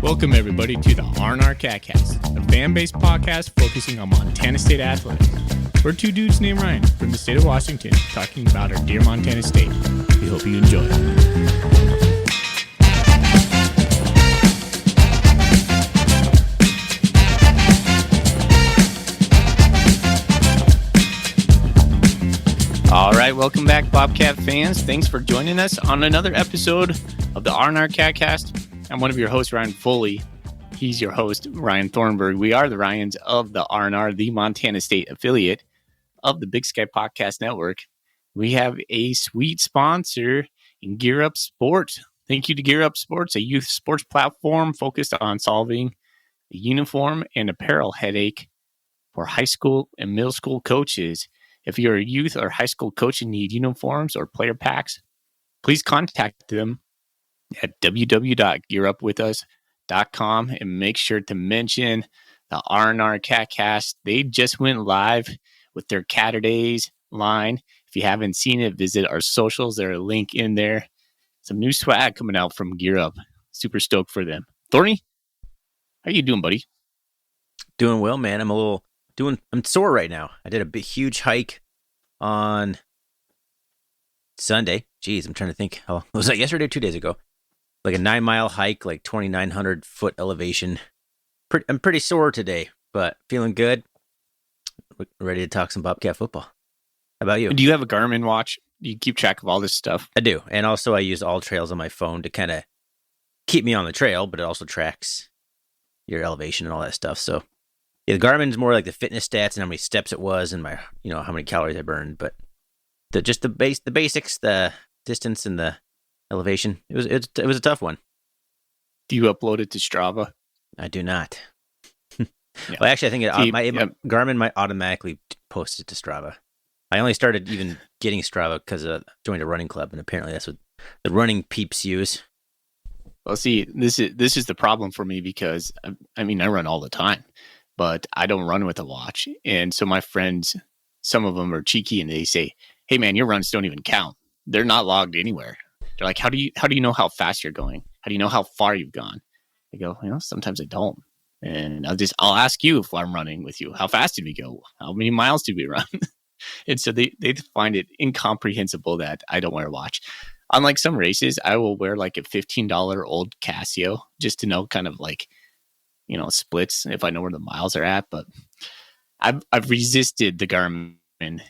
Welcome, everybody, to the R&R Catcast, a fan-based podcast focusing on Montana State athletics. We're two dudes named Ryan from the state of Washington talking about our dear Montana State. We hope you enjoy. All right, welcome back, Bobcat fans. Thanks for joining us on another episode of the R&R Catcast. I'm one of your hosts, Ryan Foley. He's your host, Ryan Thornburg. We are the Ryans of the R&R, the Montana State affiliate of the Big Sky Podcast Network. We have a sweet sponsor in Gear Up Sports. Thank you to Gear Up Sports, a youth sports platform focused on solving the uniform and apparel headache for high school and middle school coaches. If you're a youth or high school coach and need uniforms or player packs, please contact them at www.gearupwithus.com and make sure to mention the R&R Catcast. They just went live with their Catterdays line. If you haven't seen it, visit our socials. There's a link in there. Some new swag coming out from Gear Up. Super stoked for them. Thorny, how you doing, buddy? Doing well, man. I'm sore right now. I did a big, huge hike on Sunday. Jeez, I'm trying to think. Was that yesterday or 2 days ago? Like a 9-mile hike, like 2,900 foot elevation. I'm pretty sore today, but feeling good. Ready to talk some Bobcat football. How about you? Do you have a Garmin watch? Do you keep track of all this stuff? I do. And also I use All Trails on my phone to kind of keep me on the trail, but it also tracks your elevation and all that stuff. So yeah, the Garmin's more like the fitness stats and how many steps it was and my, how many calories I burned. But the basics, the distance and the elevation, it was a tough one. Do you upload it to Strava? I do not. Yeah. Well, actually, I think Garmin might automatically post it to Strava. I only started even getting Strava because I joined a running club, and apparently that's what the running peeps use. Well, see, this is the problem for me because I run all the time, but I don't run with a watch, and so my friends, some of them are cheeky, and they say, "Hey, man, your runs don't even count. They're not logged anywhere." They're like, how do you know how fast you're going? How do you know how far you've gone? I go, sometimes I don't. And I'll ask you if I'm running with you. How fast did we go? How many miles did we run? And so they find it incomprehensible that I don't wear a watch. Unlike some races, I will wear like a $15 old Casio just to know kind of like, splits if I know where the miles are at. But I've resisted the Garmin.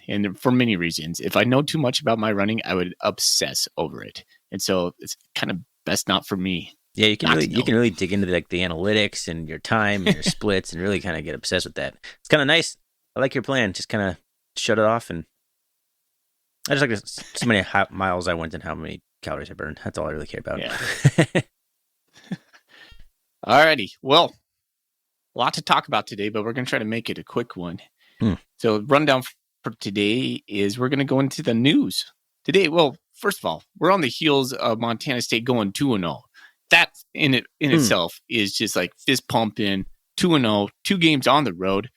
And for many reasons, if I know too much about my running, I would obsess over it. And so it's kind of best not for me. Yeah, you can really dig into the analytics and your time and your splits and really kind of get obsessed with that. It's kind of nice. I like your plan. Just kind of shut it off, and I just like so many miles I went and how many calories I burned. That's all I really care about. Yeah. Alrighty. Well, a lot to talk about today, but we're going to try to make it a quick one. So rundown for today is we're going to go into the news today. Well, first of all, we're on the heels of Montana State going 2-0. That in itself is just like fist pumping. 2-0, 2 games on the road.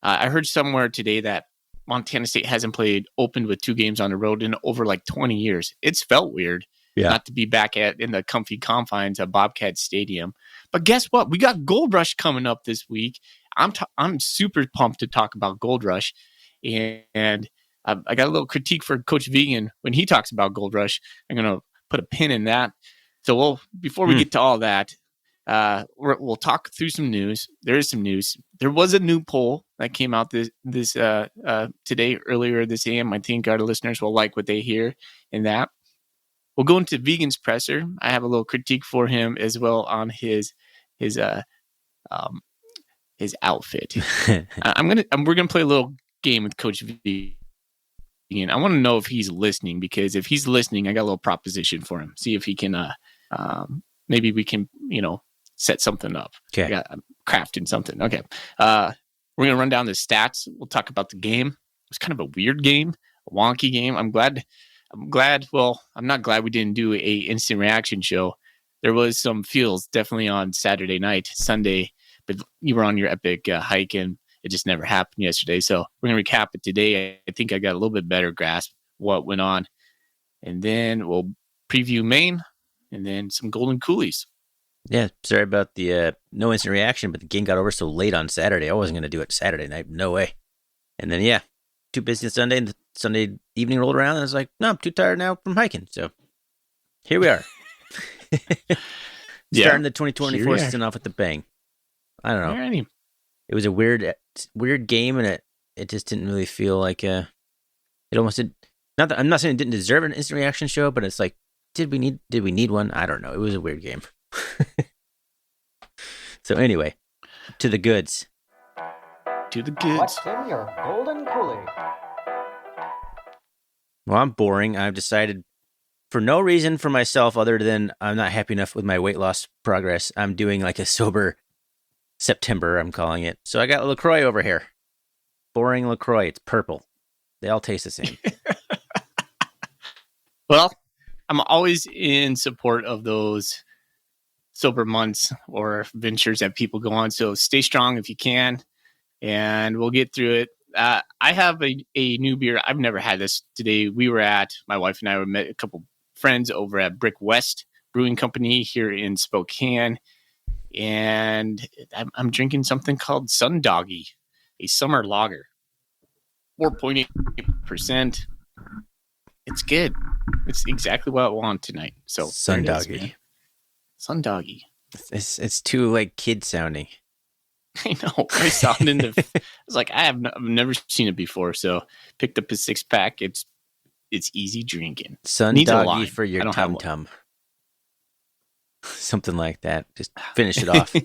I heard somewhere today that Montana State hasn't opened with 2 games on the road in over like 20 years. It's felt weird not to be back in the comfy confines of Bobcat Stadium. But guess what? We got Gold Rush coming up this week. I'm super pumped to talk about Gold Rush. And I got a little critique for Coach Vegan when he talks about Gold Rush. I'm going to put a pin in that. So before we get to all that, we'll talk through some news. There is some news. There was a new poll that came out this today, earlier this AM. I think our listeners will like what they hear in that. We'll go into Vegan's presser. I have a little critique for him as well on his outfit. We're gonna play a little game with Coach Vegan. I want to know if he's listening, because if he's listening, I got a little proposition for him. See if he can. Maybe we can, set something up. Okay. I'm crafting something. Okay. We're gonna run down the stats. We'll talk about the game. It was kind of a weird game, a wonky game. I'm glad. Well, I'm not glad we didn't do a instant reaction show. There was some feels definitely on Saturday night, Sunday, but you were on your epic hike and it just never happened yesterday. So we're going to recap it today. I think I got a little bit better grasp what went on. And then we'll preview Maine and then some Golden Coolies. Yeah, sorry about the no instant reaction, but the game got over so late on Saturday. I wasn't going to do it Saturday night. No way. And then, yeah, too busy on Sunday, and the Sunday evening rolled around, and I was like, no, I'm too tired now from hiking. So here we are. Yeah, Starting the 2024 season off with the bang. I don't know. Alrighty. It was a weird game, and it just didn't really feel like it almost did. Not that I'm not saying it didn't deserve an instant reaction show, but it's like, did we need one? I don't know. It was a weird game. So anyway, to the goods. To the goods. What's in your golden coolie? Well, I'm boring. I've decided, for no reason for myself other than I'm not happy enough with my weight loss progress, I'm doing like a sober September, I'm calling it. So I got LaCroix over here. Boring LaCroix. It's purple. They all taste the same. Well, I'm always in support of those sober months or ventures that people go on. So stay strong if you can, and we'll get through it. I have a new beer. I've never had this. Today my wife and I met a couple friends over at Brick West Brewing Company here in Spokane, and I'm drinking something called Sun Doggy, a summer lager, 4.8%. It's good. It's exactly what I want tonight. So Sun Doggy. Sun Doggy. It's too like kid sounding. I know. I saw it I was like, I've never seen it before. So picked up a 6-pack. It's easy drinking. Sun Doggy for your tum tum. Something like that. Just finish it off.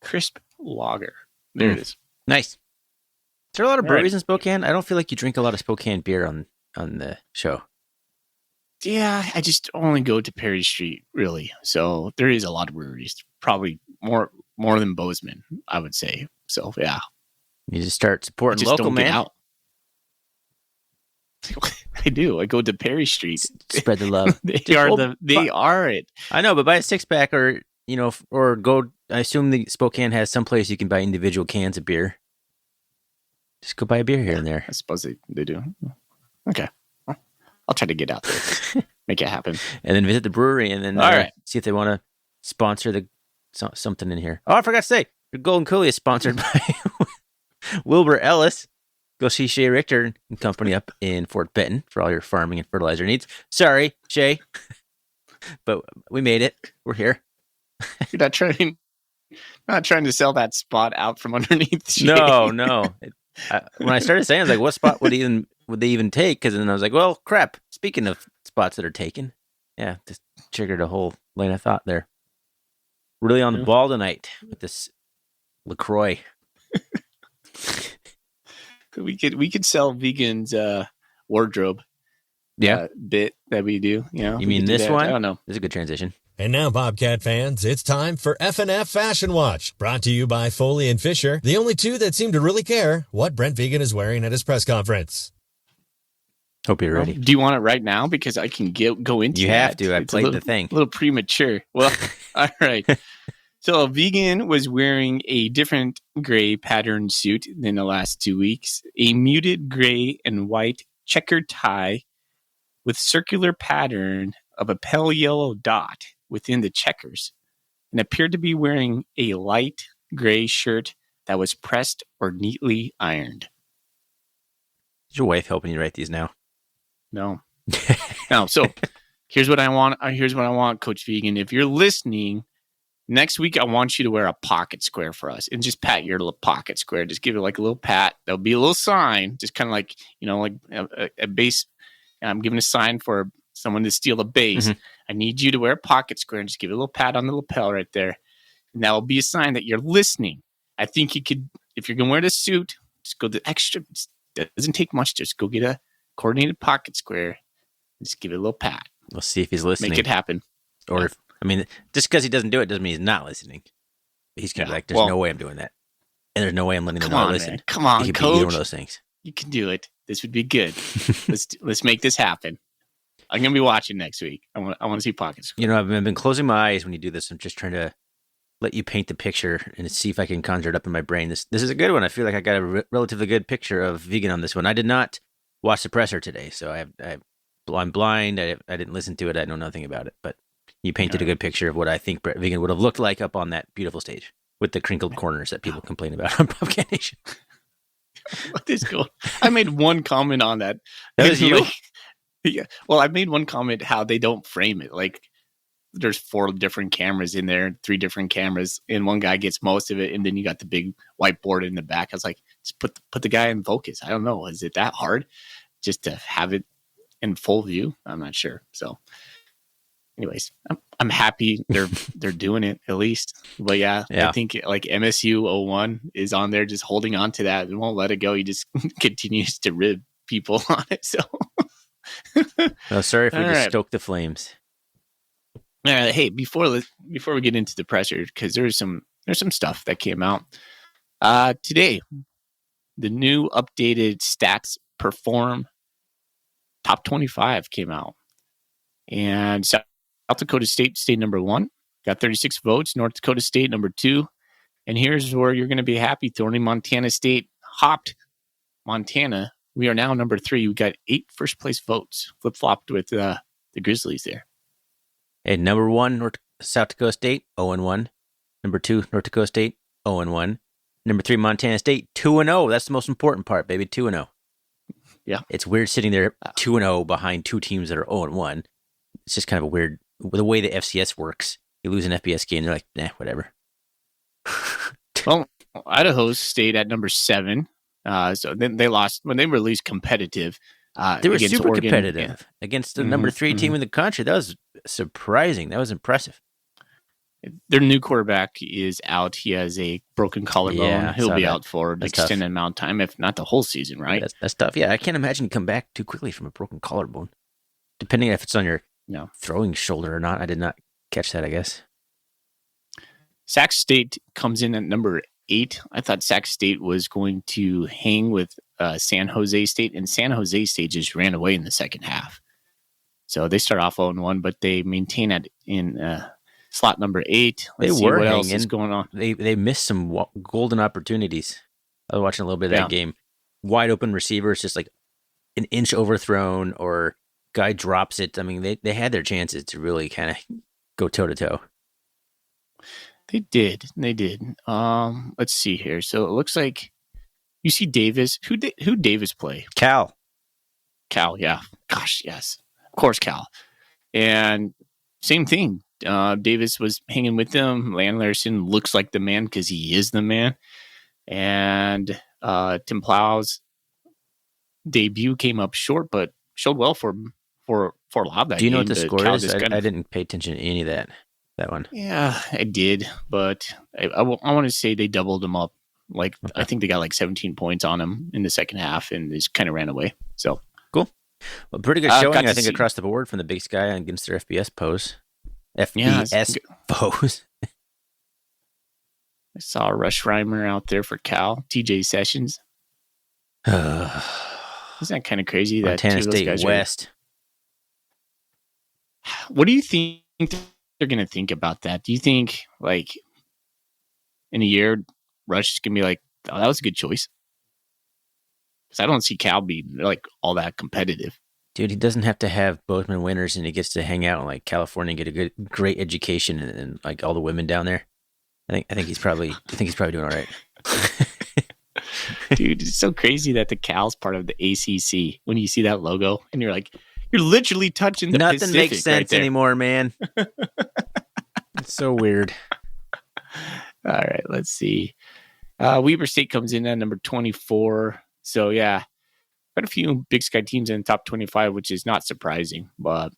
Crisp lager. There it is. Nice. Is there a lot of breweries in Spokane? I don't feel like you drink a lot of Spokane beer on the show. Yeah, I just only go to Perry Street, really. So there is a lot of breweries. Probably more than Bozeman, I would say. So yeah. You just start supporting local, man. Out. I do. I go to Perry Street. Spread the love. They are it. I know, but buy a 6-pack or go. I assume the Spokane has some place you can buy individual cans of beer. Just go buy a beer here and there. I suppose they do. Okay. Well, I'll try to get out there. Make it happen. And then visit the brewery and then see if they want to sponsor something in here. Oh, I forgot to say, your Golden Coolie is sponsored by Wilbur Ellis. Go see Shay Richter and company up in Fort Benton for all your farming and fertilizer needs. Sorry, Shay, but we made it. We're here. You're not trying to sell that spot out from underneath Shay. No. When I started saying, I was like, what spot would they even take? Because then I was like, well, crap. Speaking of spots that are taken, yeah, just triggered a whole line of thought there. Really on the ball tonight with this LaCroix. We could sell vegans wardrobe. Bit that we do. You mean this one? I don't know. This is a good transition. And now, Bobcat fans, it's time for F&F Fashion Watch, brought to you by Foley and Fisher, the only two that seem to really care what Brent Vegan is wearing at his press conference. Hope you're ready. Do you want it right now? Because I can go into it. You have to. I played the thing. A little premature. Well, all right. So a vegan was wearing a different gray pattern suit than the last 2 weeks, a muted gray and white checkered tie with circular pattern of a pale yellow dot within the checkers, and appeared to be wearing a light gray shirt that was pressed or neatly ironed. Is your wife helping you write these now? No. No. So here's what I want. Coach Vegan. If you're listening, next week I want you to wear a pocket square for us and just pat your little pocket square. Just give it like a little pat. There'll be a little sign, just kind of like, like a base. I'm giving a sign for someone to steal a base. Mm-hmm. I need you to wear a pocket square and just give it a little pat on the lapel right there. And that will be a sign that you're listening. I think you could, if you're going to wear the suit, just go the extra. It doesn't take much. Just go get a coordinated pocket square and just give it a little pat. We'll see if he's listening. Make it happen. Or just because he doesn't do it doesn't mean he's not listening. He's going to be like, there's no way I'm doing that. And there's no way I'm letting them know listen. Come on, Coach. Either one of those things. You can do it. This would be good. Let's make this happen. I'm going to be watching next week. I want to see pocket square. I've been closing my eyes when you do this. I'm just trying to let you paint the picture and see if I can conjure it up in my brain. This is a good one. I feel like I got a relatively good picture of vegan on this one. I did not watch the presser today, so I'm blind. I didn't listen to it. I know nothing about it. But You painted a good picture of what I think Brett Vigen would have looked like up on that beautiful stage with the crinkled corners that people complain about on Bobcat Nation. What is going? I made one comment on that. That was you? Yeah. Well, I made one comment how they don't frame it. Like, there's 4 different cameras in there, 3 different cameras, and one guy gets most of it, and then you got the big whiteboard in the back. I was like, just put the guy in focus. I don't know. Is it that hard just to have it in full view? I'm not sure. So, anyways, I'm happy they're doing it at least. But yeah, I think like MSU 01 is on there just holding on to that and won't let it go. He just continues to rib people on it. So, well, sorry if we just stoked the flames. Hey, before we get into the presser, because there's some stuff that came out today. The new updated stats perform top 25 came out, and South Dakota State stayed number 1, got 36 votes. North Dakota State number 2, and here's where you're going to be happy, Thorny. Montana State hopped Montana. We are now number 3. We got 8 first place votes, flip flopped with the Grizzlies there. And number 1, South Dakota State, 0-1. Number 2, North Dakota State, 0-1. Number 3, Montana State, 2-0. That's the most important part, baby, 2-0. Yeah. It's weird sitting there 2-0 behind 2 teams that are 0-1. It's just kind of a weird, the way the FCS works. You lose an FBS game, they're like, nah, whatever. Well, Idaho stayed at number 7. So then they lost when they released competitive. They were super Oregon, competitive against the number 3 team in the country. That was surprising. That was impressive. Their new quarterback is out. He has a broken collarbone. Yeah, he'll be out for an extended amount of time, if not the whole season, right? That's tough. Yeah, I can't imagine you come back too quickly from a broken collarbone. Depending on if it's on your throwing shoulder or not. I did not catch that, I guess. Sac State comes in at number 8. I thought Sac State was going to hang with San Jose State, and San Jose State just ran away in the second half. So they start off 0-1, but they maintain it in slot number 8. Let's see what else is going on. They missed some golden opportunities. I was watching a little bit of that game. Wide open receivers, just like an inch overthrown, or guy drops it. I mean, they had their chances to really kind of go toe to toe. They did. Let's see here. So it looks like you see Davis. Who Davis play? Cal, yeah. Gosh, yes. Of course, Cal. And same thing. Davis was hanging with them. Land Larson looks like the man because he is the man. And Tim Plow's debut came up short, but showed well for a lot of that. Do you know game. what the score is? I didn't pay attention to any of that one. Yeah, I did, but I want to say they doubled him up. Like I think they got like 17 points on him in the second half, and just kind of ran away. So cool. Well, pretty good showing, I think, across the board from the Big Sky against their FBS foes. Foes. I saw Rush Reimer out there for Cal. TJ Sessions. Isn't that kind of crazy? That Montana State West. What do you think they're going to think about that? Do you think, like, in a year, Rush is going to be like, oh, that was a good choice? Because I don't see Cal being, like, all that competitive. Dude, he doesn't have to have Bozeman winners, and he gets to hang out in, like, California and get a great education, and like, all the women down there. I think he's probably doing all right. Dude, it's so crazy that the Cal's part of the ACC. When you see that logo, and you're like, you're literally touching the Nothing Pacific makes sense anymore, man. It's so weird. All right, let's see. Weber State comes in at number 24. So, yeah, quite a few Big Sky teams in the top 25, which is not surprising. But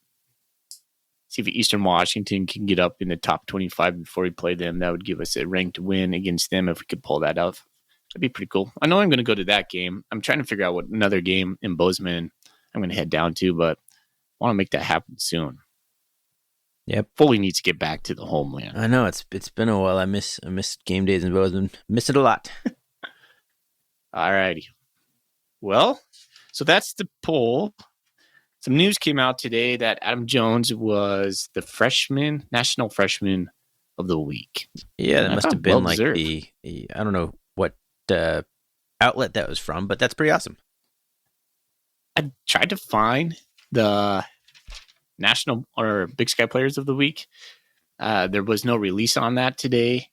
see if Eastern Washington can get up in the top 25 before we play them. That would give us a ranked win against them if we could pull that off. That'd be pretty cool. I know I'm going to go to that game. I'm trying to figure out what another game in Bozeman I'm going to head down to, but I want to make that happen soon. Yep. Fully needs to get back to the homeland. I know it's been a while. I miss game days in Bozeman. Miss it a lot. All righty. Well, so that's the poll. Some news came out today that Adam Jones was the national freshman of the week. Yeah, that must have been like the I don't know what outlet that was from, but that's pretty awesome. I tried to find the national or Big Sky Players of the Week. There was no release on that today.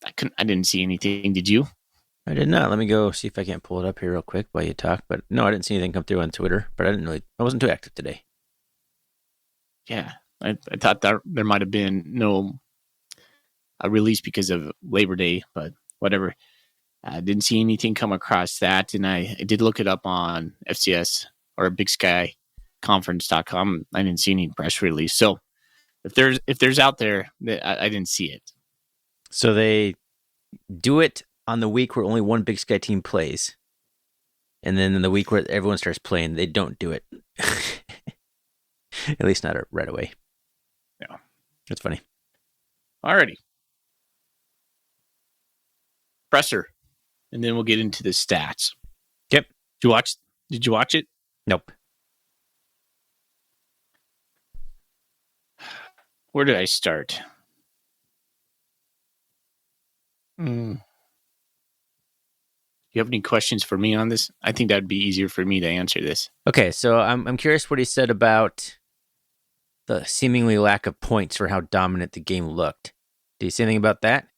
I didn't see anything. Did you? I did not. Let me go see if I can't pull it up here real quick while you talk. But no, I didn't see anything come through on Twitter. But I wasn't too active today. Yeah, I thought that there might have been a release because of Labor Day, but whatever. I didn't see anything come across that, and I did look it up on FCS or Big Sky Conference.com. I didn't see any press release. So if there's out there, I didn't see it. So they do it on the week where only one Big Sky team plays, and then in the week where everyone starts playing, they don't do it. At least not right away. Yeah, that's funny. Alrighty, presser, and then we'll get into the stats. Yep. Did you watch it? Nope. Where did I start? You have any questions for me on this? I think that'd be easier for me to answer this. Okay, so I'm curious what he said about the seemingly lack of points for how dominant the game looked. Did he say anything about that?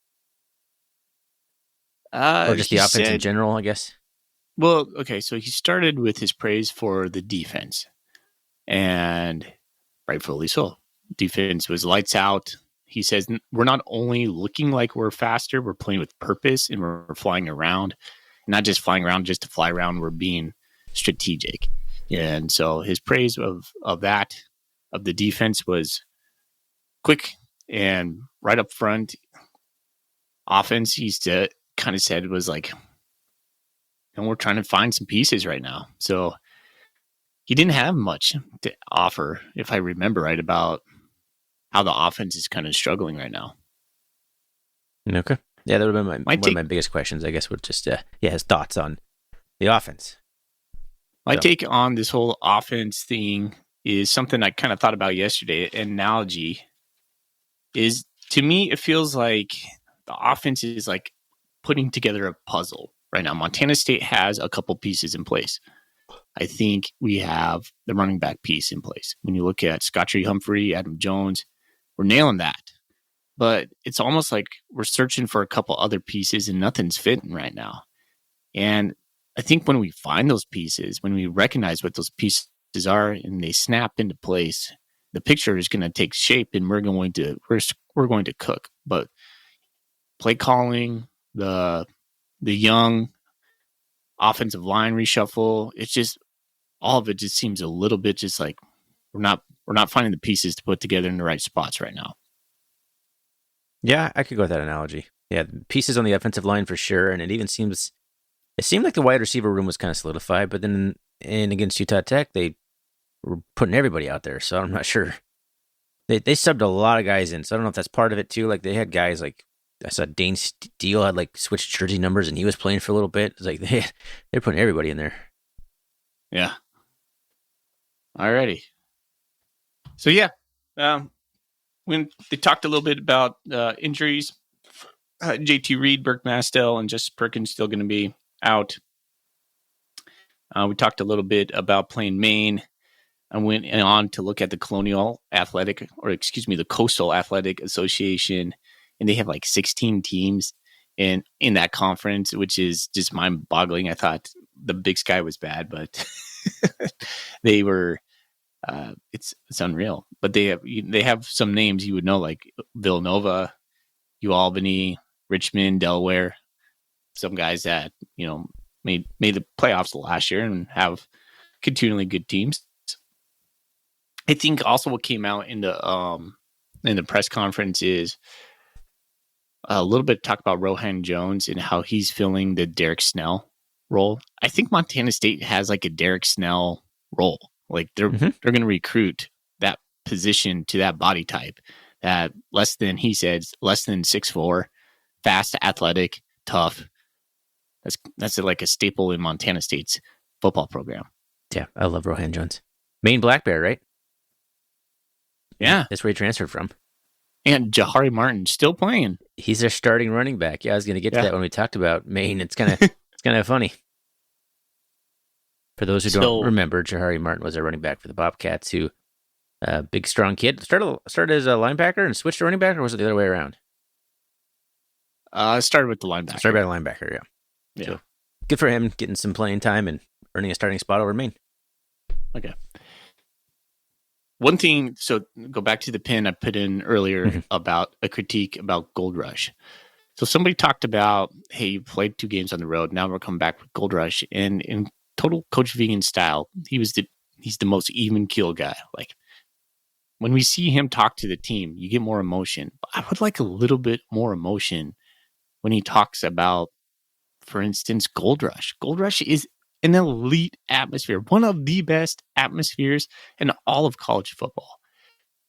Or just the offense in general, I guess? Well, okay, so he started with his praise for the defense. And rightfully so. Defense was lights out. He says, we're not only looking like we're faster, we're playing with purpose and we're flying around. Not just flying around just to fly around, we're being strategic. And so his praise of the defense was quick and right up front. Offense, he kind of said was like, and we're trying to find some pieces right now. So he didn't have much to offer, if I remember right, about how the offense is kind of struggling right now. Okay. Yeah, that would have been one of my biggest questions, I guess, would just, his thoughts on the offense. My take on this whole offense thing is something I kind of thought about yesterday. An analogy is, to me, it feels like the offense is like putting together a puzzle right now. Montana State has a couple pieces in place. I think we have the running back piece in place. When you look at Scotty Humphrey, Adam Jones, we're nailing that. But it's almost like we're searching for a couple other pieces and nothing's fitting right now. And I think when we find those pieces, when we recognize what those pieces are and they snap into place, the picture is going to take shape and we're going to cook. But play calling, the young offensive line reshuffle, it's just all of it just seems a little bit just like we're not finding the pieces to put together in the right spots right now. Yeah, I could go with that analogy. Yeah, pieces on the offensive line for sure, and it seemed like the wide receiver room was kind of solidified, but then against Utah Tech, they were putting everybody out there, so I'm not sure. They subbed a lot of guys in, so I don't know if that's part of it too. Like they had guys like, I saw Dane Steele had like switched jersey numbers and he was playing for a little bit. It's like they're putting everybody in there. Yeah. Alrighty. So yeah, when they talked a little bit about injuries, JT Reed, Burke Mastel, and Justice Perkins still going to be out. We talked a little bit about playing Maine. I went on to look at the the Coastal Athletic Association, and they have like 16 teams in that conference, which is just mind-boggling. I thought the Big Sky was bad, but they were. It's unreal. But they have some names you would know, like Villanova, UAlbany, Richmond, Delaware. Some guys that made the playoffs last year and have continually good teams. I think also what came out in the press conference is a little bit of talk about Rohan Jones and how he's filling the Derek Snell role. I think Montana State has like a Derek Snell role. Like they're going to recruit that position to that body type, that less than 6'4", fast, athletic, tough. That's like a staple in Montana State's football program. Yeah, I love Rohan Jones. Maine Black Bear, right? Yeah. That's where he transferred from. And Jahari Martin still playing. He's their starting running back. Yeah, I was going to get to that when we talked about Maine. It's kind of funny. For those who don't remember, Jahari Martin was a running back for the Bobcats who Big, strong kid. Started as a linebacker and switched to running back, or was it the other way around? Started with the linebacker. Started by linebacker, yeah. So, good for him getting some playing time and earning a starting spot over Maine. Okay. One thing, so go back to the pin I put in earlier about a critique about Gold Rush. So somebody talked about, hey, you played 2 games on the road. Now we're coming back with Gold Rush. And in total Coach Vigen style, he's the most even keel guy. Like, when we see him talk to the team, you get more emotion. I would like a little bit more emotion when he talks about, for instance, Gold Rush. Gold Rush is an elite atmosphere, one of the best atmospheres in all of college football.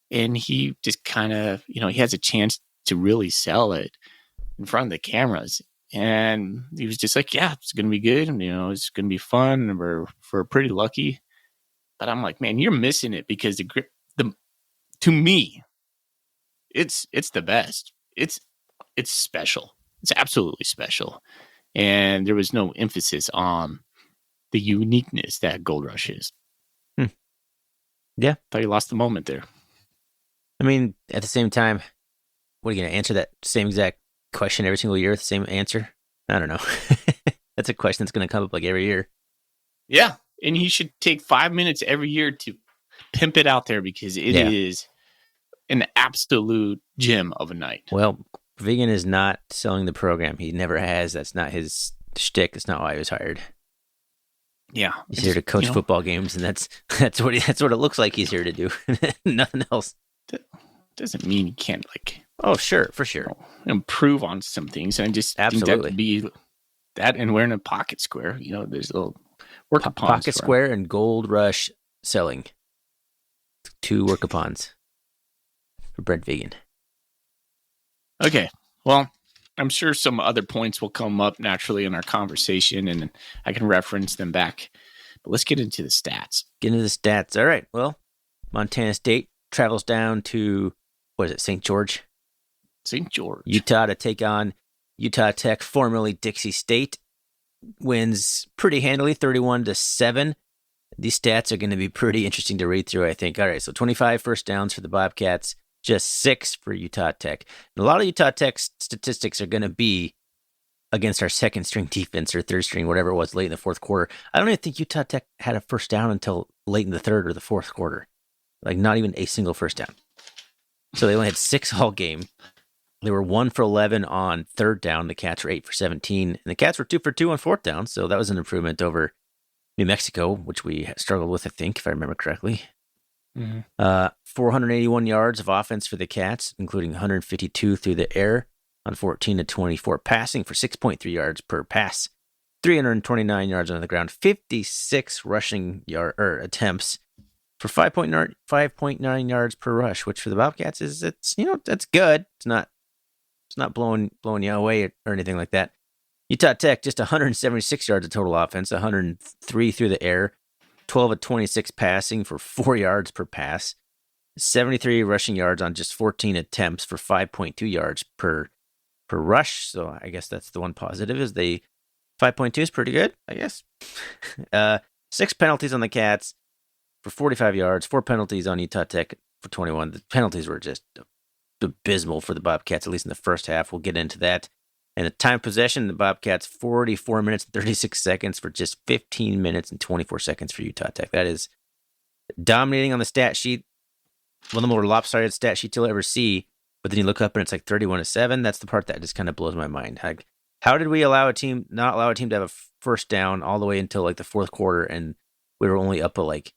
And he just kind of, he has a chance to really sell it in front of the cameras. And he was just like, yeah, it's going to be good. And, it's going to be fun. And we're pretty lucky. But I'm like, man, you're missing it because to me, it's the best. It's special. It's absolutely special. And there was no emphasis on the uniqueness that Gold Rush is. Yeah. Thought you lost the moment there. I mean, at the same time, what are you going to answer that same exact question every single year with the same answer? I don't know. That's a question that's going to come up like every year. Yeah. And he should take 5 minutes every year to pimp it out there because it is an absolute gem of a night. Well, Vigen is not selling the program. He never has. That's not his shtick. That's not why he was hired. Yeah. He's here to coach football games, and that's what it looks like he's here to do. Nothing else. That doesn't mean he can't, oh, sure, for sure, improve on some things. And I just think that would be that and wearing a pocket square. There's a little work-upons. Pocket square and Gold Rush selling. 2 work-upons for Brent Vigen. Okay. Well, I'm sure some other points will come up naturally in our conversation, and I can reference them back. But let's get into the stats. All right. Well, Montana State travels down to, what is it, St. George? St. George. Utah to take on Utah Tech, formerly Dixie State. Wins pretty handily, 31-7. These stats are going to be pretty interesting to read through, I think. All right, so 25 first downs for the Bobcats, just 6 for Utah Tech. And a lot of Utah Tech statistics are going to be against our second string defense or third string, whatever it was, late in the fourth quarter. I don't even think Utah Tech had a first down until late in the third or the fourth quarter. Not even a single first down. So they only had 6 all game. They were 1 for 11 on third down. The Cats were 8 for 17. And the Cats were 2 for 2 on fourth down. So that was an improvement over New Mexico, which we struggled with, I think, if I remember correctly. 481 yards of offense for the Cats, including 152 through the air on 14-24 passing for 6.3 yards per pass, 329 yards on the ground, 56 rushing attempts for 5.9 yards per rush, which for the Bobcats that's good. It's not blowing you away or anything like that. Utah Tech, just 176 yards of total offense, 103 through the air, 12-26 passing for 4 yards per pass, 73 rushing yards on just 14 attempts for 5.2 yards per rush. So I guess that's the one positive is 5.2 is pretty good, I guess. 6 penalties on the Cats for 45 yards, 4 penalties on Utah Tech for 21. The penalties were just abysmal for the Bobcats, at least in the first half. We'll get into that. And the time of possession, the Bobcats, 44 minutes and 36 seconds for just 15 minutes and 24 seconds for Utah Tech. That is dominating on the stat sheet. One of the more lopsided stat sheets you'll ever see. But then you look up and it's 31-7. That's the part that just kind of blows my mind. How did we not allow a team to have a first down all the way until the fourth quarter, and we were only up at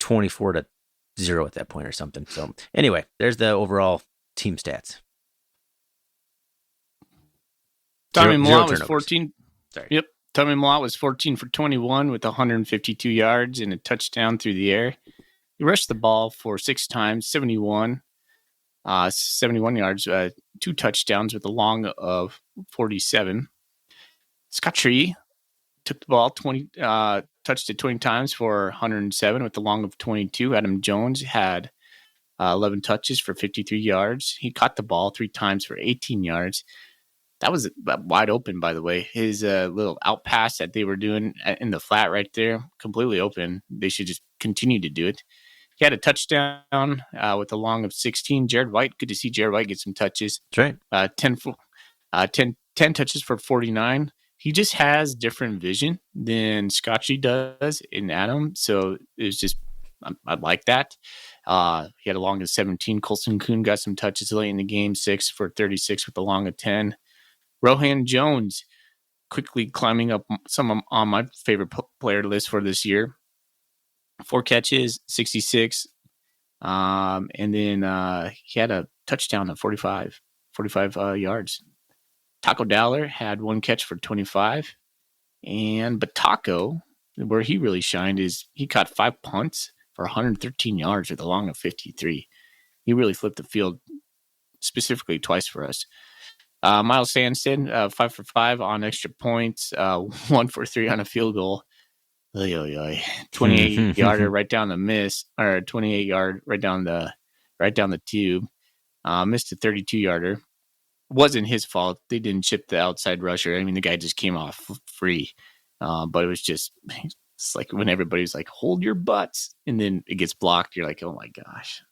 24-0 at that point or something? So anyway, there's the overall team stats. Tommy Mellott was 14. Sorry. Yep. Tommy Mellott was 14 for 21 with 152 yards and a touchdown through the air. He rushed the ball for 6 times, 71 yards, 2 touchdowns with a long of 47. Scott Tree took the ball touched it 20 times for 107 with a long of 22. Adam Jones had 11 touches for 53 yards. He caught the ball 3 times for 18 yards. That was wide open, by the way. His little out pass that they were doing in the flat right there, completely open. They should just continue to do it. He had a touchdown with a long of 16. Jared White, good to see Jared White get some touches. That's right. 10 touches for 49. He just has different vision than Scotchy does in Adam. So it was just, I like that. He had a long of 17. Colson Kuhn got some touches late in the game, 6 for 36 with a long of 10. Rohan Jones quickly climbing up some on my favorite player list for this year. 4 catches, 66. And then he had a touchdown of 45 yards. Taco Dowler had 1 catch for 25. But Taco, where he really shined is he caught 5 punts for 113 yards with a long of 53. He really flipped the field specifically twice for us. Miles Sandstead, 5 for 5 on extra points, 1 for 3 on a field goal. 28 yarder right down the miss, or 28 yard right down the tube. Missed a 32 yarder. Wasn't his fault. They didn't chip the outside rusher. I mean, the guy just came off free. But it was just, it's like when everybody's like, hold your butts. And then it gets blocked. You're like, oh my gosh.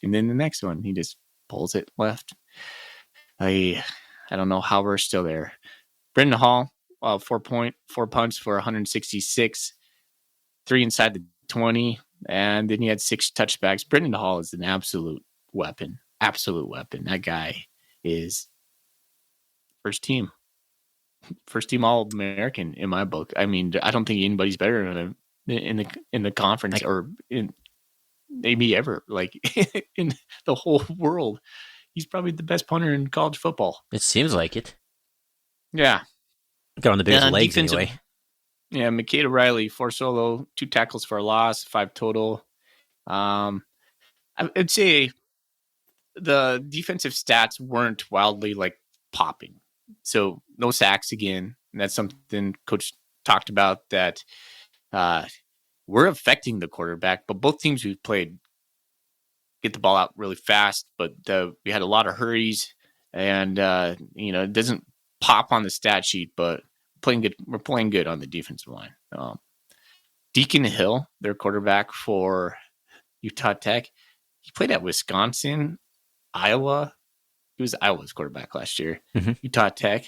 And then the next one, he just pulls it left. I don't know how we're still there. Brendan Hall, 4 punts for 166, 3 inside the 20, and then he had 6 touchbacks. Brendan Hall is an absolute weapon. That guy is first team All-American in my book. I mean, I don't think anybody's better than him in the conference or in maybe ever, like in the whole world. He's probably the best punter in college football. It seems like it. Yeah. Got on the biggest legs anyway. Yeah, Makeda Riley, 4 solo, 2 tackles for a loss, 5 total. I'd say the defensive stats weren't wildly like popping. So no sacks again. And that's something Coach talked about, that we're affecting the quarterback, but both teams we've played get the ball out really fast, but we had a lot of hurries, and it doesn't pop on the stat sheet, but we're playing good on the defensive line. Deacon Hill, their quarterback for Utah Tech, he played at Wisconsin, Iowa. He was Iowa's quarterback last year. Mm-hmm. Utah Tech.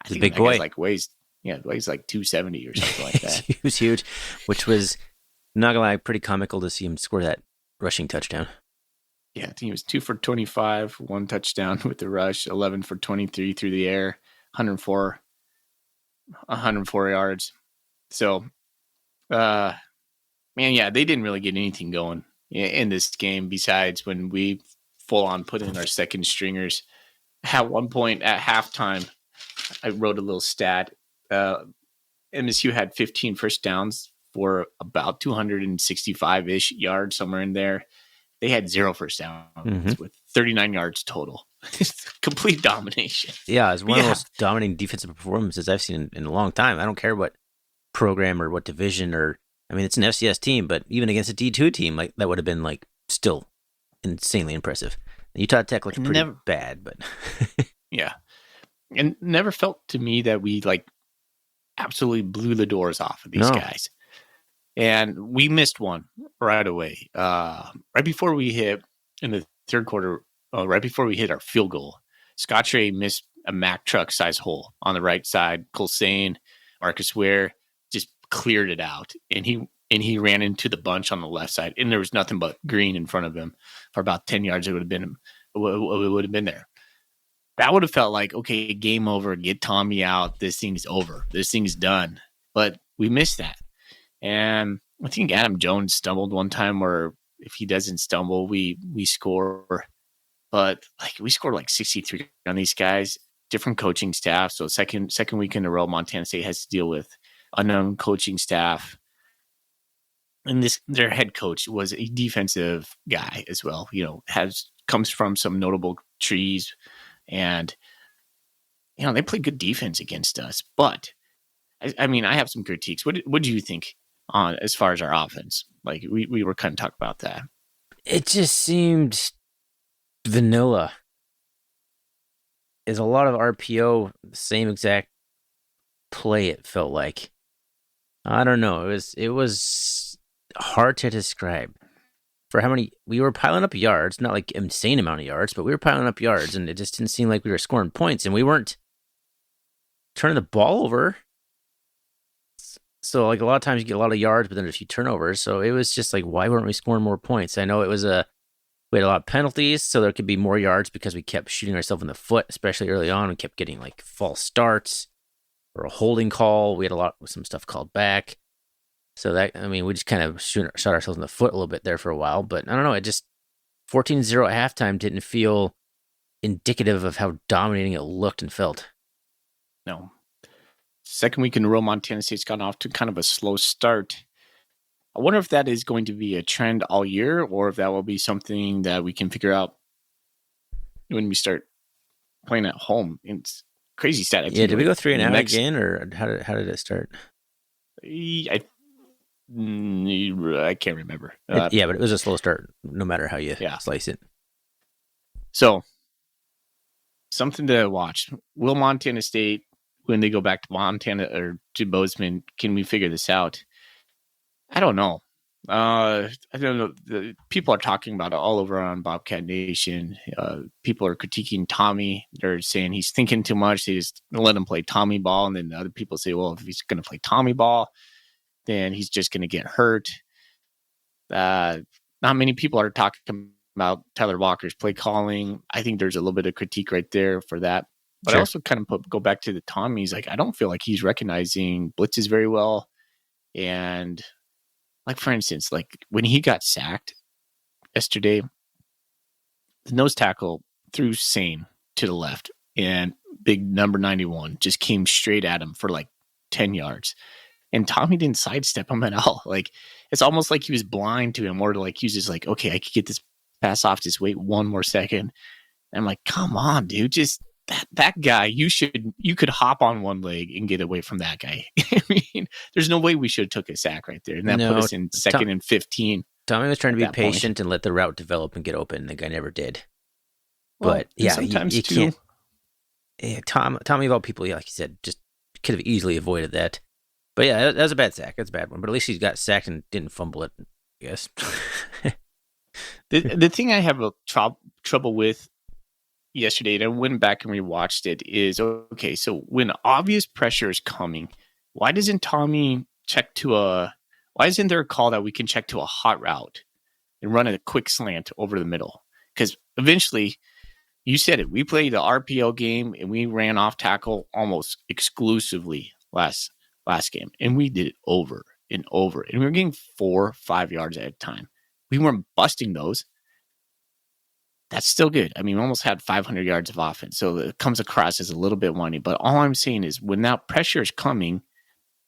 He's a big boy. Weighs like 270 or something like that. He was huge, which was, not gonna lie, pretty comical to see him score that rushing touchdown. Yeah, I think he was 2 for 25, 1 touchdown with the rush, 11 for 23 through the air, 104 yards. So, man, yeah, they didn't really get anything going in this game besides when we full on put in our second stringers. At one point at halftime, I wrote a little stat. MSU had 15 first downs for about 265-ish yards, somewhere in there. They had 0 first downs with 39 yards total. Complete domination. Yeah, it's one of the most dominating defensive performances I've seen in a long time. I don't care what program or what division, it's an FCS team, but even against a D2 team, like that would have been like still insanely impressive. Utah Tech looked pretty bad, but yeah, and never felt to me that we like absolutely blew the doors off of these guys. And we missed one right away. Right before we hit in the third quarter, right before we hit our field goal, Scotchay missed a Mack truck size hole on the right side. Colsane, Marcus Ware just cleared it out, and he ran into the bunch on the left side, and there was nothing but green in front of him for about 10 yards. It would have been there. That would have felt like, okay, game over, get Tommy out. This thing's over. This thing's done. But we missed that. And I think Adam Jones stumbled one time, where if he doesn't stumble, we score. But like we scored like 63 on these guys, different coaching staff. So second week in a row, Montana State has to deal with unknown coaching staff. And their head coach was a defensive guy as well, comes from some notable trees, and they play good defense against us. But I have some critiques. What do you think on as far as our offense? Like we were kind of talking about that. It just seemed vanilla. There's a lot of RPO, same exact play. It felt like, I don't know. It was hard to describe. for how many we were piling up yards, not like insane amount of yards, but we were piling up yards, and it just didn't seem like we were scoring points, and we weren't turning the ball over. So like a lot of times you get a lot of yards, but then a few turnovers. So it was just like, why weren't we scoring more points? I know we had a lot of penalties, so there could be more yards because we kept shooting ourselves in the foot, especially early on. We kept getting like false starts or a holding call. We had some stuff called back. So we just kind of shot ourselves in the foot a little bit there for a while. But I don't know, it just 14-0 at halftime didn't feel indicative of how dominating it looked and felt. No. Second week in a row, Montana State's gotten off to kind of a slow start. I wonder if that is going to be a trend all year, or if that will be something that we can figure out when we start playing at home. It's crazy stat. Did we go 3-0 again, or how did it start? I can't remember. But it was a slow start, no matter how you slice it. So, something to watch. Will Montana State, when they go back to Montana or to Bozeman, can we figure this out? I don't know. I don't know. People are talking about it all over on Bobcat Nation. People are critiquing Tommy. They're saying he's thinking too much. They just let him play Tommy ball. And then other people say, well, if he's going to play Tommy ball, then he's just going to get hurt. Not many people are talking about Tyler Walker's play calling. I think there's a little bit of critique right there for that. But I also kind of go back to the Tommy's. Like, I don't feel like he's recognizing blitzes very well. And like, for instance, like when he got sacked yesterday, the nose tackle threw Sane to the left, and big number 91 just came straight at him for like 10 yards. And Tommy didn't sidestep him at all. Like, it's almost like he was blind to him, or like he was just like, okay, I could get this pass off. Just wait one more second. And I'm like, come on, dude. Just that guy, you could hop on one leg and get away from that guy. I mean, there's no way we should have took a sack right there. And that put us in second and 15. Tommy was trying to be patient and let the route develop and get open. The guy never did. Well, but yeah, sometimes you can't. Yeah, Tommy of all people, like you said, just could have easily avoided that. But yeah, that was a bad sack. That's a bad one. But at least he got sacked and didn't fumble it, I guess. The thing I have a trouble with yesterday, and I went back and rewatched it, is, okay, so when obvious pressure is coming, why isn't there a call that we can check to a hot route and run a quick slant over the middle? Because eventually, you said it, we played the RPO game and we ran off tackle almost exclusively last game, and we did it over and over, and we were getting 4 or 5 yards at a time. We weren't busting those. That's still good. I mean, we almost had 500 yards of offense, so it comes across as a little bit whiny. But all I'm saying is, when that pressure is coming,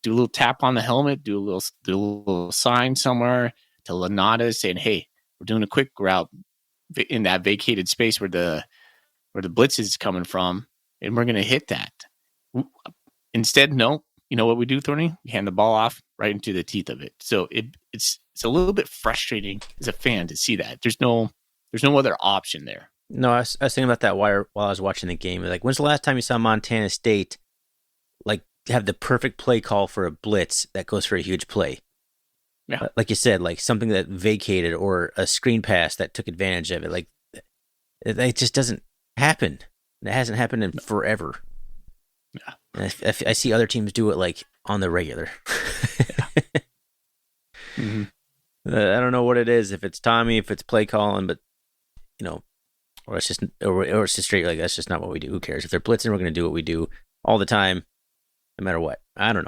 do a little tap on the helmet, do a little sign somewhere to Lanata saying, "Hey, we're doing a quick route in that vacated space where the blitz is coming from, and we're going to hit that." Instead, no. You know what we do, Thorny? We hand the ball off right into the teeth of it. So it's a little bit frustrating as a fan to see that. There's no other option there. No, I was thinking about that while I was watching the game. Like, when's the last time you saw Montana State like have the perfect play call for a blitz that goes for a huge play? Yeah. Like you said, like something that vacated or a screen pass that took advantage of it. Like, it just doesn't happen. It hasn't happened in forever. Yeah. And I see other teams do it like on the regular. Mm-hmm. I don't know what it is. If it's Tommy, if it's play calling, but or it's just straight like that's just not what we do. Who cares? If they're blitzing, we're going to do what we do all the time, no matter what. I don't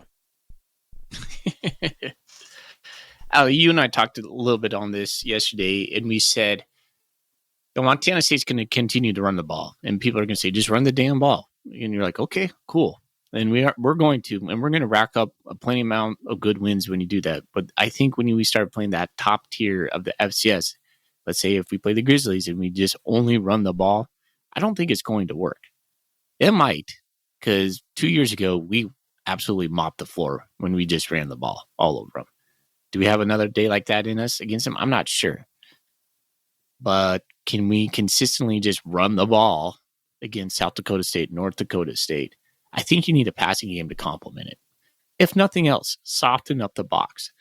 know. You and I talked a little bit on this yesterday, and we said Montana State's going to continue to run the ball, and people are going to say, just run the damn ball. And you're like, okay, cool. And we're going to, and we're going to rack up a plenty amount of good wins when you do that. But I think when we start playing that top tier of the FCS, let's say if we play the Grizzlies and we just only run the ball, I don't think it's going to work. It might, because 2 years ago, we absolutely mopped the floor when we just ran the ball all over them. Do we have another day like that in us against them? I'm not sure. But can we consistently just run the ball against South Dakota State, North Dakota State? I think you need a passing game to complement it. If nothing else, soften up the box.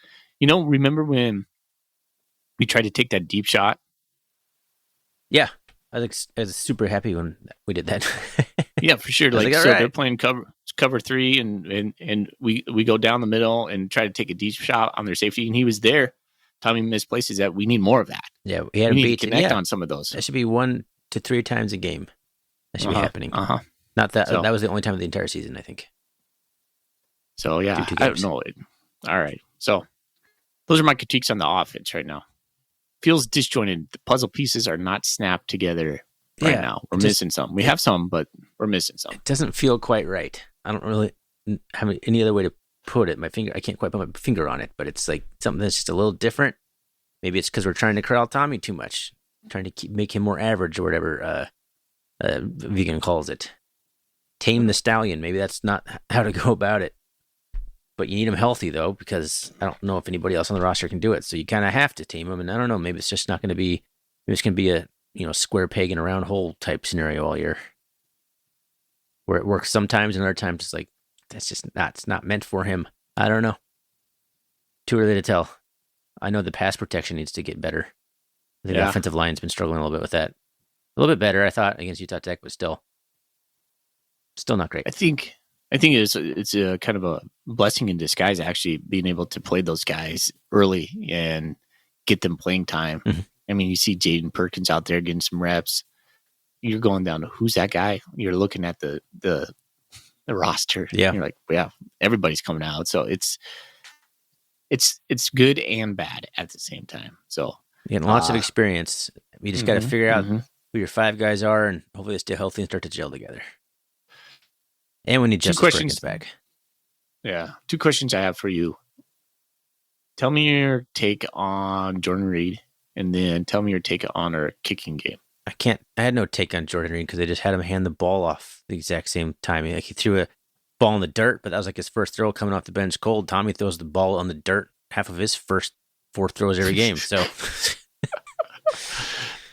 Remember when We tried to take that deep shot. Yeah, I was super happy when we did that. Yeah, for sure. Like, So right. they're playing cover 3, and we go down the middle and try to take a deep shot on their safety, and he was there. Tommy misplaces that. We need more of that. Yeah, we had him need beat. to connect on some of those. That should be 1 to 3 times a game. That should be happening. Not that. That was the only time of the entire season, I think. So yeah, I don't know. All right. So those are my critiques on the offense right now. Feels disjointed. The puzzle pieces are not snapped together right now. We're missing some. We have some, but we're missing some. It doesn't feel quite right. I don't really have any other way to put it. I can't quite put my finger on it, but it's like something that's just a little different. Maybe it's because we're trying to corral Tommy too much, trying to make him more average or whatever Vegan calls it. Tame the stallion. Maybe that's not how to go about it. But you need him healthy, though, because I don't know if anybody else on the roster can do it. So you kind of have to tame him. And I don't know, maybe it's just not going to be, maybe it's going to be a square peg in a round hole type scenario all year. Where it works sometimes and other times it's like, that's just it's not meant for him. I don't know. Too early to tell. I know the pass protection needs to get better. The offensive line's been struggling a little bit with that. A little bit better, I thought, against Utah Tech, but still not great. I think it's a kind of a blessing in disguise, actually, being able to play those guys early and get them playing time. Mm-hmm. I mean, you see Jaden Perkins out there getting some reps. You're going down to who's that guy? You're looking at the roster. Yeah. You're like, yeah, everybody's coming out. So it's good and bad at the same time. So you're getting lots of experience. You just got to figure out who your 5 guys are, and hopefully they stay healthy and start to gel together. And we need Justice Perkins back. Yeah. 2 questions I have for you. Tell me your take on Jordan Reed, and then tell me your take on our kicking game. I had no take on Jordan Reed because they just had him hand the ball off the exact same time. Like he threw a ball in the dirt, but that was like his first throw coming off the bench cold. Tommy throws the ball on the dirt half of his first 4 throws every game. So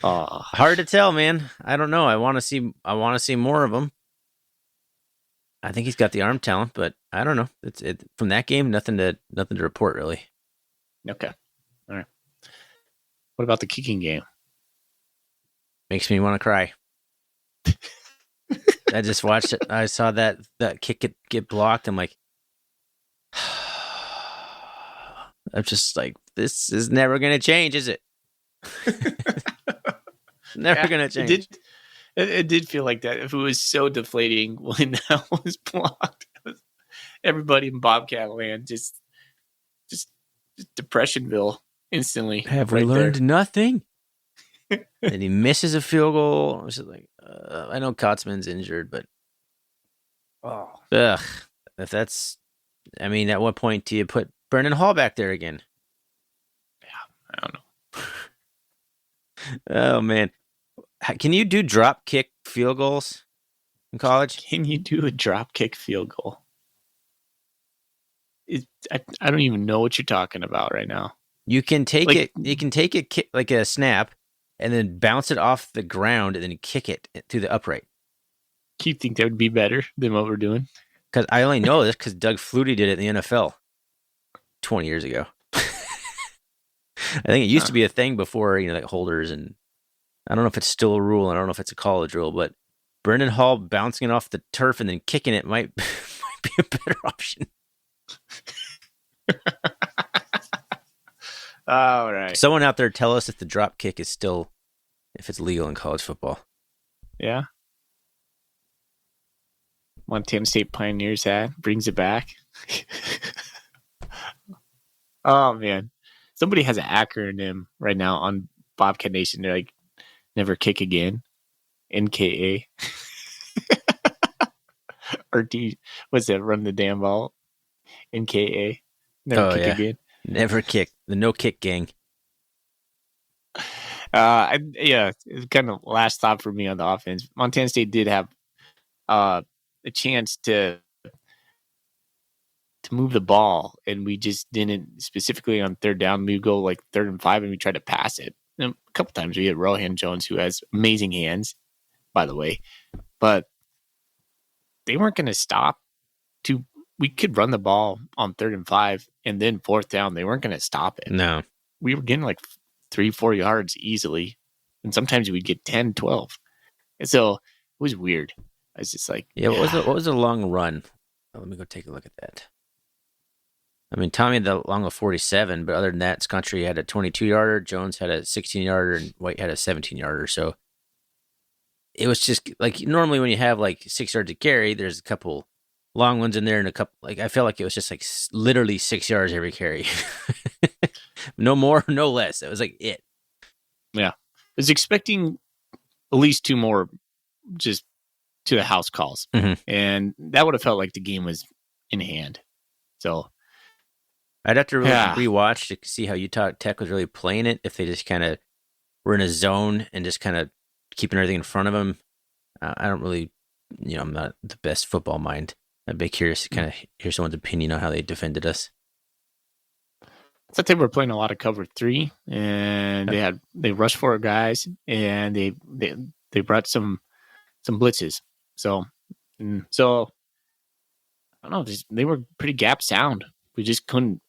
hard to tell, man. I don't know. I want to see more of him. I think he's got the arm talent, but I don't know. It's from that game, nothing to report really. Okay. All right. What about the kicking game? Makes me want to cry. I just watched it. I saw that kick get blocked. I'm like, I'm just like, this is never going to change, is it? Never going to change. It did feel like that. If it was so deflating when that was blocked, everybody in Bobcat land just Depressionville instantly. Have we learned nothing? And he misses a field goal. I was just like, I know Kotzman's injured, but if that's, I mean, at what point do you put Brennan Hall back there again? Yeah, I don't know. Oh man. Can you do drop kick field goals in college? Can you do a drop kick field goal? I don't even know what you're talking about right now. You can take it. You can take a kick, like a snap, and then bounce it off the ground, and then kick it to the upright. Do you think that would be better than what we're doing? Because I only know this because Doug Flutie did it in the NFL 20 years ago. I think it used to be a thing before, like holders, and I don't know if it's still a rule. I don't know if it's a college rule, but Brendan Hall bouncing it off the turf and then kicking it might be a better option. All right. Someone out there tell us if the drop kick is still, if it's legal in college football. Yeah. Montana State pioneers that, brings it back. Oh, man. Somebody has an acronym right now on Bobcat Nation. They're like, never kick again. NKA. Or what's that? Run the damn ball. NKA. Never kick again. Never kick. The no kick gang. Kind of last thought for me on the offense. Montana State did have a chance to move the ball, and we just didn't. Specifically on third down, we go like 3rd and 5, and we tried to pass it. And a couple times we hit Rohan Jones, who has amazing hands, by the way, but they weren't going to stop. We could run the ball on 3rd and 5, and then 4th down. They weren't going to stop it. No, we were getting like 3-4 yards easily. And sometimes we'd get 10, 12. And so it was weird. I was just like, Yeah, what was the long run? Oh, let me go take a look at that. I mean, Tommy had the long of 47, but other than that, Country had a 22-yarder, Jones had a 16-yarder, and White had a 17-yarder. So it was just like normally when you have like 6 yards to carry, there's a couple long ones in there and a couple. Like I felt like it was just like literally 6 yards every carry. No more, no less. It was like it. Yeah. I was expecting at least 2 more just to the house calls. And that would have felt like the game was in hand. So I'd have to really rewatch to see how Utah Tech was really playing it. If they just kind of were in a zone and just kind of keeping everything in front of them. I don't really, I'm not the best football mind. I'd be curious to kind of hear someone's opinion on how they defended us. I thought they were playing a lot of cover 3, and they rushed 4 guys, and they brought some blitzes. So I don't know. They were pretty gap sound. We just couldn't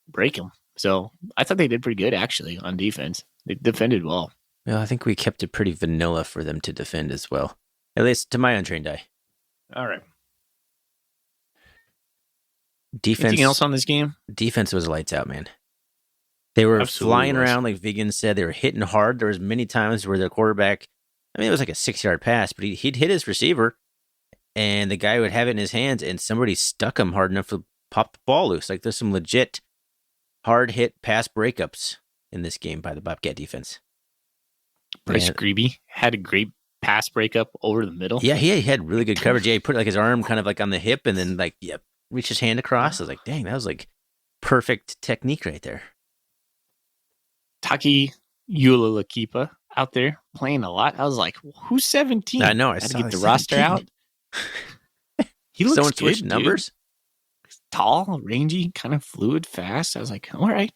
break them. So I thought they did pretty good actually on defense. They defended well. Well, I think we kept it pretty vanilla for them to defend as well, at least to my untrained eye. All right. Defense. Anything else on this game? Defense was lights out, man. They were flying around, like Vigan said. They were hitting hard. There was many times where the quarterback, it was like a 6-yard pass, but he'd hit his receiver, and the guy would have it in his hands, and somebody stuck him hard enough to pop the ball loose. Like there's some legit hard hit pass breakups in this game by the Bobcat defense. Bryce Grebe had a great pass breakup over the middle. Yeah, he had really good coverage. Yeah, he put like his arm kind of like on the hip, and then reached his hand across. I was like, dang, that was like perfect technique right there. Taki Ulalakipa out there playing a lot. I was like, who's 17? I know. I had saw to get the 17. roster out. He looks Someone good, switched numbers. Tall, rangy, kind of fluid, fast. I was like, all right.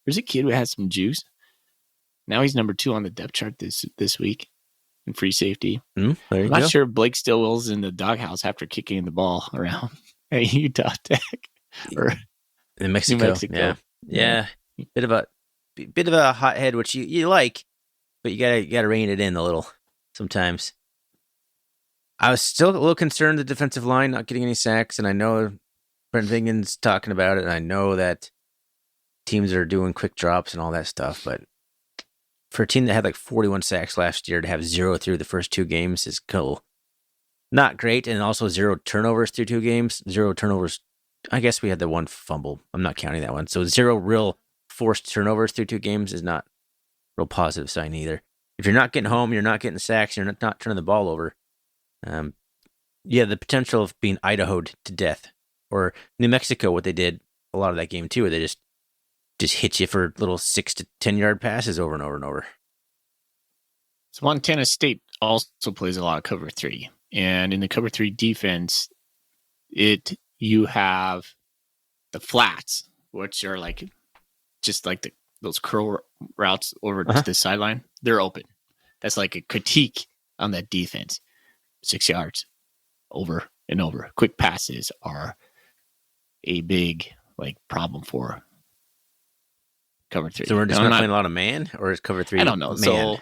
There's a kid who has some juice. Now he's number 2 on the depth chart this week in free safety. There you I'm not sure if Blake Stillwell's in the doghouse after kicking the ball around at Utah Tech or in Mexico. New Mexico. Yeah. Bit of a hothead, which you like, but you gotta rein it in a little sometimes. I was still a little concerned the defensive line not getting any sacks, and I know Brent Vigen's talking about it, and I know that teams are doing quick drops and all that stuff, but for a team that had like 41 sacks last year to have 0 through the first 2 games is cool. Not great, and also 0 turnovers through 2 games. 0 turnovers. I guess we had the 1 fumble. I'm not counting that one. So 0 real forced turnovers through 2 games is not a real positive sign either. If you're not getting home, you're not getting sacks, you're not turning the ball over. The potential of being Idaho'd to death. Or New Mexico, what they did a lot of that game too, where they just hit you for little 6 to 10 yard passes over and over and over. So Montana State also plays a lot of cover 3. And in the cover 3 defense, you have the flats, which are like just like those curl routes over to the sideline. They're open. That's like a critique on that defense. 6 yards over and over. Quick passes are a big problem for cover 3. So we're just not playing a lot of man, or is cover 3? I don't know. Man? So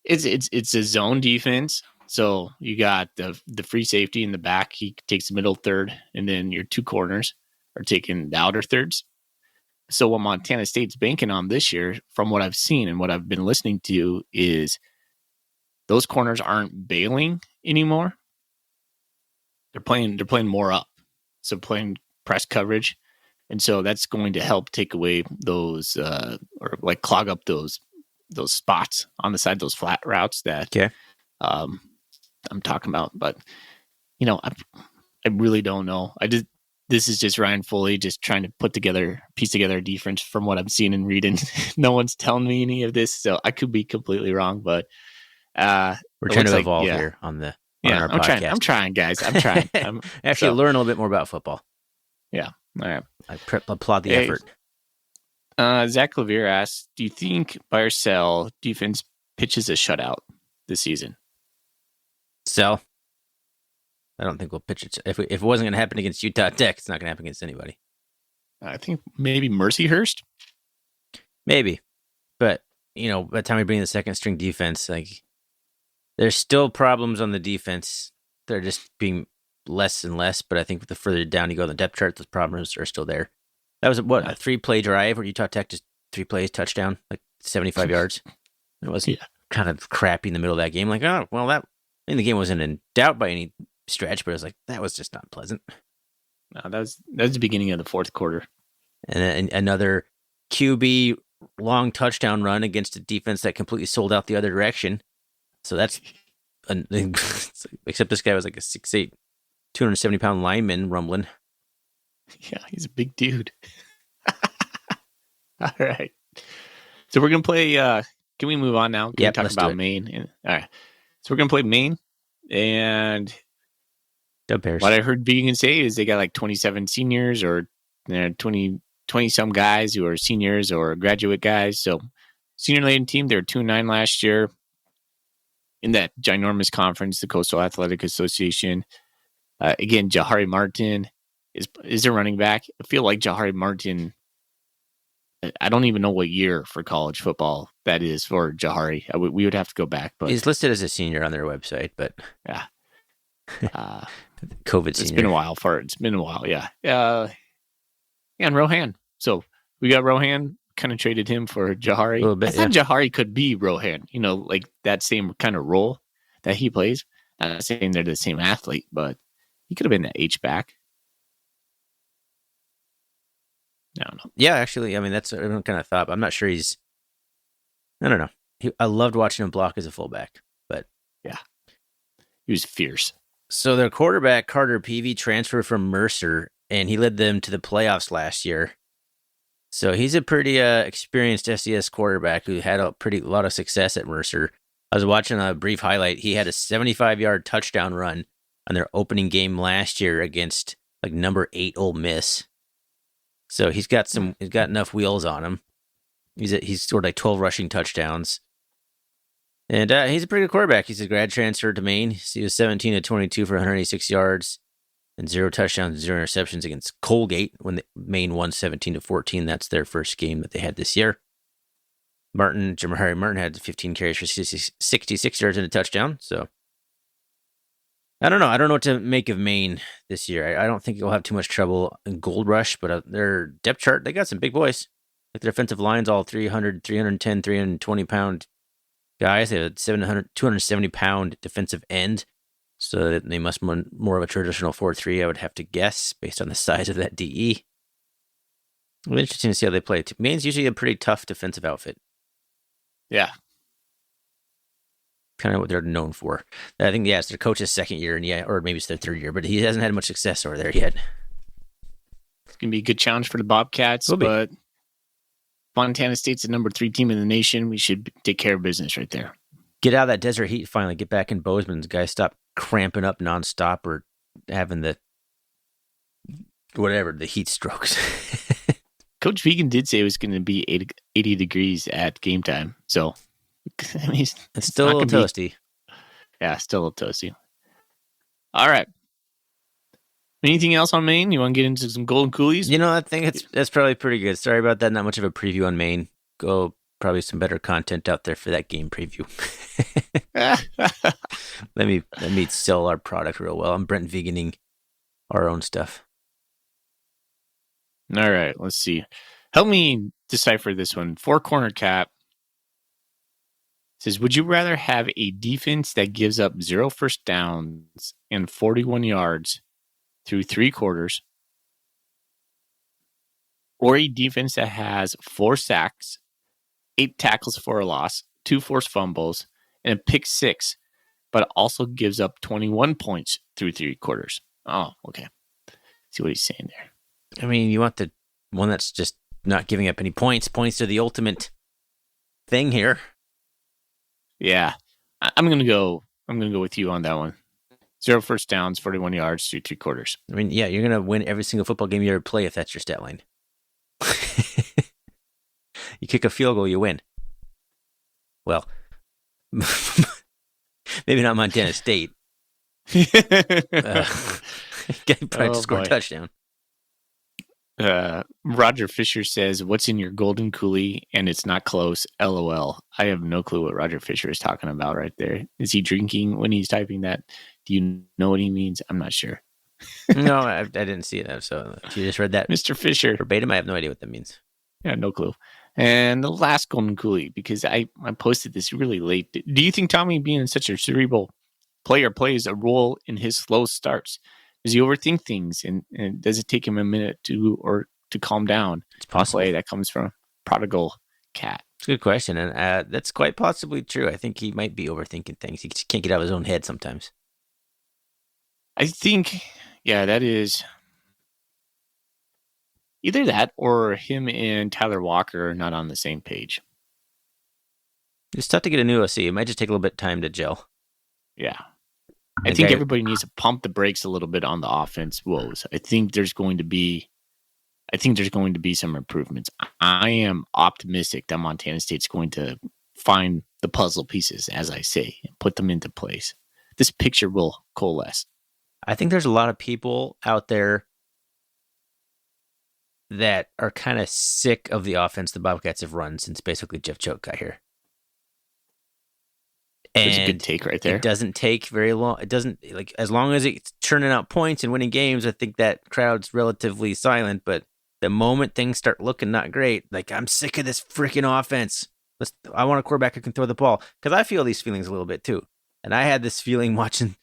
it's a zone defense. So you got the free safety in the back. He takes the middle third, and then your 2 corners are taking the outer thirds. So what Montana State's banking on this year, from what I've seen and what I've been listening to, is those corners aren't bailing anymore. They're playing more up. So playing press coverage. And so that's going to help take away those or like clog up those spots on the side, those flat routes that I'm talking about. But I really don't know. This is just Ryan Foley just trying to piece together a defense from what I'm seeing and reading. No one's telling me any of this, so I could be completely wrong. But we're trying to evolve here on our podcast. I'm trying, guys. I'm trying. Actually, learn a little bit more about football. Yeah. All right. I applaud the effort. Zach Levere asks, do you think buy or sell defense pitches a shutout this season? Sell. I don't think we'll pitch it. If it wasn't going to happen against Utah Tech, it's not going to happen against anybody. I think maybe Mercyhurst. Maybe. But, by the time we bring in the second string defense, like, there's still problems on the defense. They're just being less and less. But I think the further down you go on the depth chart, those problems are still there. That was, a 3-play drive where Utah Tech just 3 plays, touchdown, like 75 yards. It was kind of crappy in the middle of that game. Like, oh, well, the game wasn't in doubt by any stretch, but it was like, that was just not pleasant. No, that was the beginning of the fourth quarter. And then another QB long touchdown run against a defense that completely sold out the other direction. So that's, except this guy was like a 6'8", 270-pound lineman rumbling. Yeah, he's a big dude. All right. So we're going to play, can we move on now? Can we talk about Maine? All right. So we're going to play Maine. And what I heard Vegan say is they got like 27 seniors or 20-some guys who are seniors or graduate guys. So senior-laden team, they were 2-9 last year in that ginormous conference, the Coastal Athletic Association. Again, Jahari Martin is their running back. I feel like Jahari Martin, I don't even know what year for college football that is for Jahari. We would have to go back. But he's listed as a senior on their website, but yeah. COVID senior. It's been a while yeah. And Rohan. So we got Rohan, kind of traded him for Jahari. A little bit, I thought Jahari could be Rohan, like that same kind of role that he plays. I'm not saying they're the same athlete, but he could have been that H-back. I don't know. Yeah, actually, I mean, that's what everyone kind of thought, but I'm not sure I don't know. I loved watching him block as a fullback, but yeah, he was fierce. So their quarterback, Carter Peavy, transferred from Mercer, and he led them to the playoffs last year. So he's a pretty experienced SES quarterback who had a lot of success at Mercer. I was watching a brief highlight. He had a 75-yard touchdown run on their opening game last year against like number 8 Ole Miss. So he's got enough wheels on him. He's scored like 12 rushing touchdowns. And he's a pretty good quarterback. He's a grad transfer to Maine. He was 17 of 22 for 186 yards and 0 touchdowns, 0 interceptions against Colgate when Maine won 17-14. That's their first game that they had this year. Jahari Martin had 15 carries for 66 yards and a touchdown. So I don't know. I don't know what to make of Maine this year. I don't think you'll have too much trouble in Gold Rush, but their depth chart, they got some big boys. Like their offensive line's all 300, 310, 320-pound guys. They have 270-pound defensive end, so they must be more of a traditional 4-3, I would have to guess, based on the size of that DE. It'll be interesting to see how they play. Maine's usually a pretty tough defensive outfit. Yeah. Kind of what they're known for. I think, it's their coach's second year, and or maybe it's their third year, but he hasn't had much success over there yet. It's going to be a good challenge for the Bobcats, but Montana State's the number 3 team in the nation. We should take care of business right there. Get out of that desert heat finally. Get back in Bozeman. Guys, stop cramping up nonstop or having the heat strokes. Coach Vegan did say it was going to be 80 degrees at game time. So, I mean, it's still a little toasty. Yeah, still a little toasty. All right. Anything else on Maine? You want to get into some golden coolies? I think that's probably pretty good. Sorry about that. Not much of a preview on Maine. Probably some better content out there for that game preview. Let me sell our product real well. I'm Brent Veganing our own stuff. All right, let's see. Help me decipher this one. 4-corner cap says, would you rather have a defense that gives up 0 first downs and 41 yards through 3 quarters, or a defense that has 4 sacks, 8 tackles for a loss, 2 forced fumbles, and a pick 6, but also gives up 21 points through 3 quarters? Oh, okay. See what he's saying there. I mean, you want the one that's just not giving up any points. Points are the ultimate thing here. Yeah, I'm gonna go with you on that one. 0 first downs, 41 yards through 3 quarters. I mean, yeah, you're gonna win every single football game you ever play if that's your stat line. You kick a field goal, you win. Well, maybe not Montana State. Probably score a touchdown. Roger Fisher says, "What's in your golden coolie?" And it's not close. LOL. I have no clue what Roger Fisher is talking about right there. Is he drinking when he's typing that? Do you know what he means? I'm not sure. No, I didn't see that. So if you just read that, Mr. Fisher verbatim, I have no idea what that means. Yeah, no clue. And the last golden coolie, because I posted this really late. Do you think Tommy, being such a cerebral player, plays a role in his slow starts? Does he overthink things, and does it take him a minute to calm down? It's possible. Play that comes from prodigal cat. It's a good question, and that's quite possibly true. I think he might be overthinking things. He just can't get out of his own head sometimes. I think, yeah, that is either that or him and Tyler Walker are not on the same page. It's tough to get a new OC. It might just take a little bit of time to gel. Yeah. I think everybody needs to pump the brakes a little bit on the offense woes. I think there's going to be some improvements. I am optimistic that Montana State's going to find the puzzle pieces, as I say, and put them into place. This picture will coalesce. I think there's a lot of people out there that are kind of sick of the offense the Bobcats have run since basically Jeff Choate got here. There's a good take right there. It doesn't take very long. It doesn't, like, as long as it's churning out points and winning games, I think that crowd's relatively silent. But the moment things start looking not great, like, I'm sick of this freaking offense. I want a quarterback who can throw the ball. Because I feel these feelings a little bit too. And I had this feeling watching,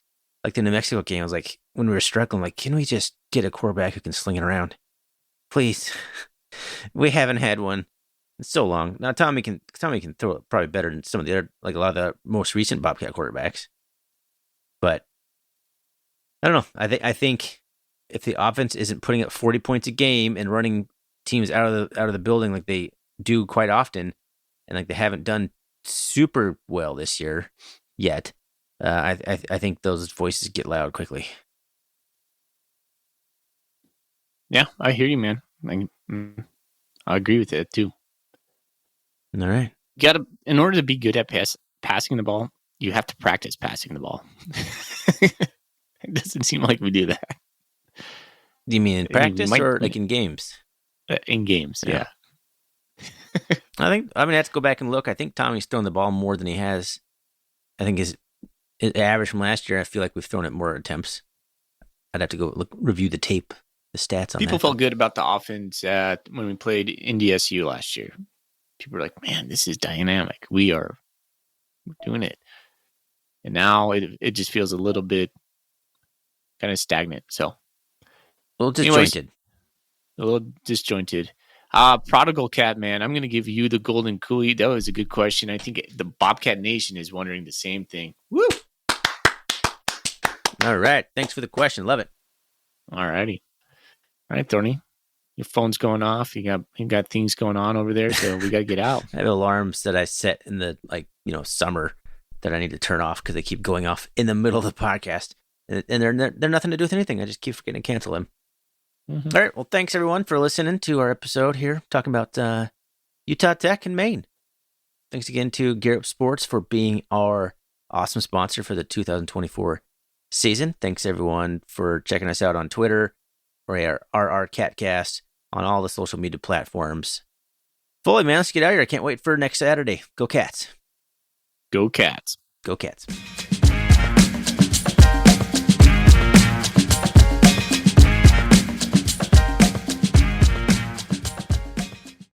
like, the New Mexico game. I was like, when we were struggling, like, can we just get a quarterback who can sling it around? Please. We haven't had one. It's so long. Now Tommy can throw it probably better than some of the other, like a lot of the most recent Bobcat quarterbacks. But I don't know. I think if the offense isn't putting up 40 points a game and running teams out of the building like they do quite often, and like they haven't done super well this year yet, I think those voices get loud quickly. Yeah, I hear you, man. I agree with it too. All right. In order to be good at passing the ball, you have to practice passing the ball. It doesn't seem like we do that. Do you mean in practice or like in games? In games, yeah. I mean, I have to go back and look. I think Tommy's thrown the ball more than he has. I think his average from last year, I feel like we've thrown it more attempts. I'd have to go review the tape, the stats on People that. felt good about the offense when we played NDSU last year. People were like, man, this is dynamic. We're doing it. And now it just feels a little bit kind of stagnant. So a little disjointed. Prodigal cat, man, I'm going to give you the golden coolie. That was a good question. I think the Bobcat Nation is wondering the same thing. Woo! All right. Thanks for the question. Love it. All righty. All right, Thorny. Your phone's going off. You got things going on over there, so we got to get out. I have alarms that I set in the summer that I need to turn off because they keep going off in the middle of the podcast, and they're nothing to do with anything. I just keep forgetting to cancel them. Mm-hmm. All right. Well, thanks everyone for listening to our episode here talking about Utah Tech and Maine. Thanks again to Gear Up Sports for being our awesome sponsor for the 2024 season. Thanks everyone for checking us out on Twitter or our Catcast on all the social media platforms. Fully, man, let's get out of here. I can't wait for next Saturday. Go Cats. Go Cats. Go Cats.